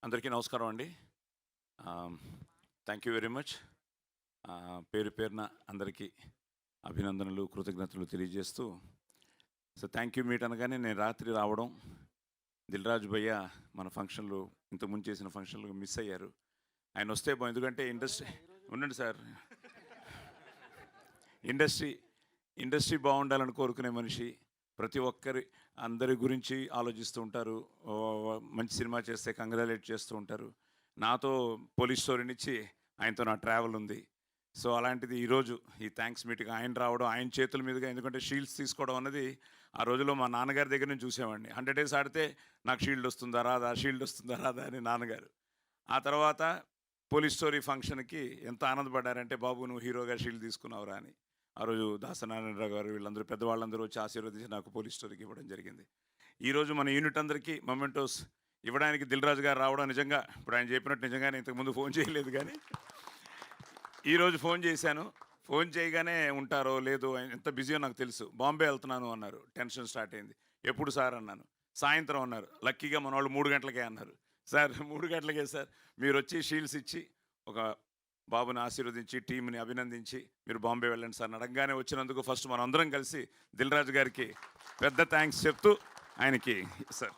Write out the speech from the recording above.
అందరికీ నమస్కారం అండి. Thank you very much. పేరు పేరున అందరికీ అభినందనలు, కృతజ్ఞతలు తెలియజేస్తూ, సో థ్యాంక్ యూ మీట్ అనగానే నేను రాత్రి రావడం, దిల్రాజు భయ్య మన ఫంక్షన్లు ఇంతకుముందు చేసిన ఫంక్షన్లు మిస్ అయ్యారు. ఆయన వస్తే ఎందుకంటే ఉండండి సార్, ఇండస్ట్రీ బాగుండాలని కోరుకునే మనిషి, ప్రతి ఒక్కరి అందరి గురించి ఆలోచిస్తూ ఉంటారు. మంచి సినిమా చేస్తే కంగ్రాలేట్ చేస్తూ ఉంటారు. నాతో పోలీస్ స్టోరీనిచ్చి ఆయనతో నా ట్రావెల్ ఉంది. సో అలాంటిది ఈరోజు ఈ థ్యాంక్స్ మీటింగ్ ఆయన రావడం, ఆయన చేతుల మీదుగా, ఎందుకంటే షీల్డ్స్ తీసుకోవడం అన్నది ఆ రోజుల్లో మా నాన్నగారి దగ్గర నుంచి చూసేవాడిని. 100 days ఆడితే నాకు షీల్డ్ వస్తుందా రాదా అని నాన్నగారు. ఆ తర్వాత పోలీస్ స్టోరీ ఫంక్షన్కి ఎంత ఆనందపడ్డారంటే, బాబు నువ్వు హీరోగా షీల్డ్ తీసుకున్నావురా అని. ఆ రోజు దాసనారాయణరావు గారు వీళ్ళందరూ పెద్దవాళ్ళందరూ వచ్చి ఆశీర్వదించి నాకు పోలీస్ స్టోరీకి ఇవ్వడం జరిగింది. ఈరోజు మన యూనిట్ అందరికీ మొమెంటోస్ ఇవ్వడానికి దిల్రాజు గారు రావడం నిజంగా, ఇప్పుడు ఆయన చెప్పినట్టు నిజంగానే ఇంతకుముందు ఫోన్ చేయలేదు, కానీ ఈరోజు ఫోన్ చేశాను. ఫోన్ చేయగానే ఉంటారో లేదో, ఎంత బిజీయో నాకు తెలుసు. బాంబే వెళ్తున్నాను అన్నారు. టెన్షన్ స్టార్ట్ అయింది. ఎప్పుడు సార్ అన్నాను. సాయంత్రం అన్నారు. లక్కీగా మన వాళ్ళు 3 గంటలకే అన్నారు. సార్ 3 గంటలకే సార్, మీరు వచ్చి షీల్డ్స్ ఇచ్చి ఒక బాబుని ఆశీర్వదించి టీంని అభినందించి మీరు బాంబే వెళ్ళండి సార్ అడగగానే వచ్చినందుకు ఫస్ట్ మనం అందరం కలిసి దిల్రాజు గారికి పెద్ద థ్యాంక్స్ చెప్తూ ఆయనకి సార్